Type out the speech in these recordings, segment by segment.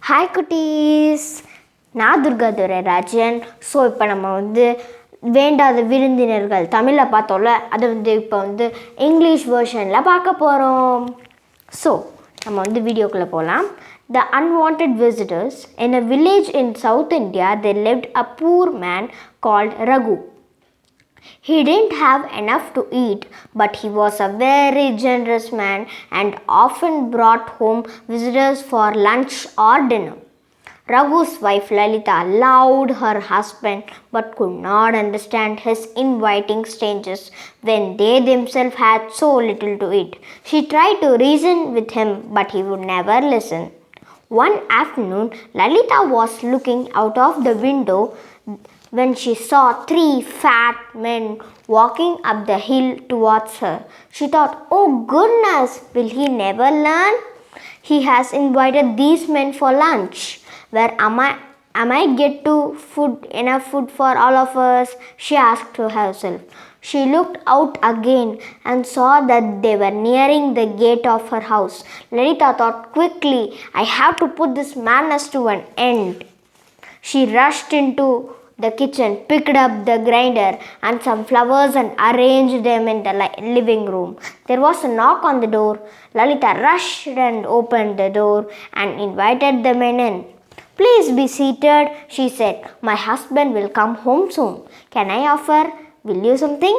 Hi குட்டீஸ், நான் Durga Rajan. So இப்போ நம்ம வேண்டாத விருந்தினர்கள் தமிழில் பார்த்தோம்ல, அதை இப்போ இங்கிலீஷ் வேர்ஷனில் பார்க்க போகிறோம். ஸோ நம்ம வீடியோக்குள்ளே போகலாம். The unwanted visitors. In a village in South India, there lived a poor man called Raghu. He didn't have enough to eat, but he was a very generous man and often brought home visitors for lunch or dinner. Raghu's wife Lalitha loved her husband but could not understand his inviting strangers when they themselves had so little to eat. She tried to reason with him, but he would never listen. One afternoon, Lalitha was looking out of the window when she saw 3 fat men walking up the hill towards her. She thought, "Oh goodness, will he never learn? He has invited these men for lunch. Where am I get to enough food for all of us?" she asked to herself. She looked out again and saw that they were nearing the gate of her house. Lalitha thought quickly, "I have to put this madness to an end." She rushed into the kitchen, picked up the grinder and some flowers and arranged them in the living room. There was a knock on the door. Lalitha rushed and opened the door and invited the men in. "Please be seated," she said. "My husband will come home soon. Can I offer you something?"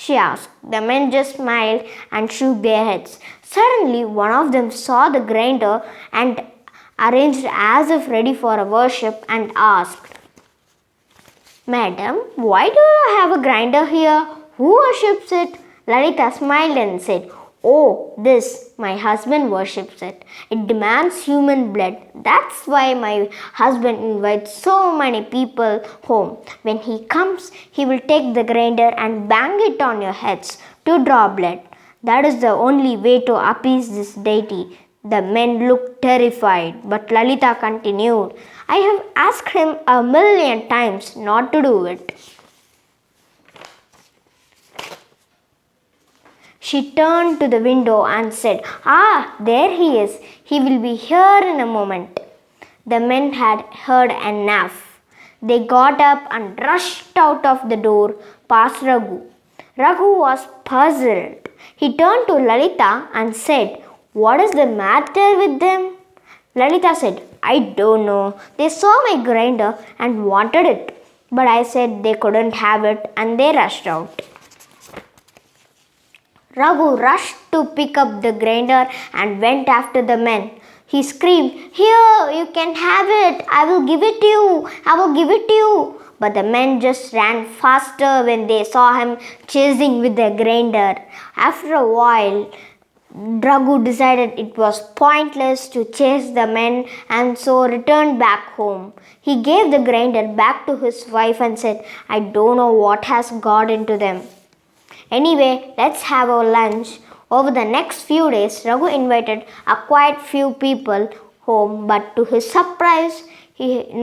she asked. The men just smiled and shook their heads. Suddenly, one of them saw the grinder and arranged as if ready for a worship and asked, "Madam, why do you have a grinder here? Who worships it?" Lalitha smiled and said, "Oh, this, my husband worships it. It demands human blood. That's why my husband invites so many people home. When he comes, he will take the grinder and bang it on your heads to draw blood. That is the only way to appease this deity." The men looked terrified, but Lalitha continued, "I have asked him 1,000,000 times not to do it." She turned to the window and said, "Ah, there he is. He will be here in a moment." The men had heard enough. They got up and rushed out of the door past Raghu. Raghu was puzzled. He turned to Lalitha and said, "What is the matter with them?" Lalitha said, "I don't know. They saw my grinder and wanted it, but I said they couldn't have it and they rushed out." Raghu rushed to pick up the grinder and went after the men. He screamed, "Here, you can have it. I will give it to you. I will give it to you." But the men just ran faster when they saw him chasing with the grinder. After a while, Raghu decided it was pointless to chase the men and so returned back home. He gave the grinder back to his wife and said, "I don't know what has got into them. Anyway, let's have our lunch." Over the next few days, Raghu invited a quite few people home, but to his surprise,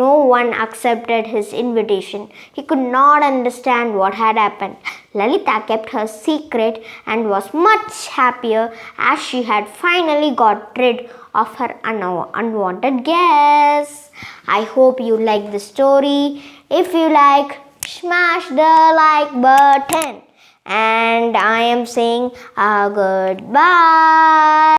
no one accepted his invitation. He could not understand what had happened. Lalitha kept her secret and was much happier as she had finally got rid of her unwanted guests. I hope you like the story. If you like, smash the like button. And I am saying a goodbye.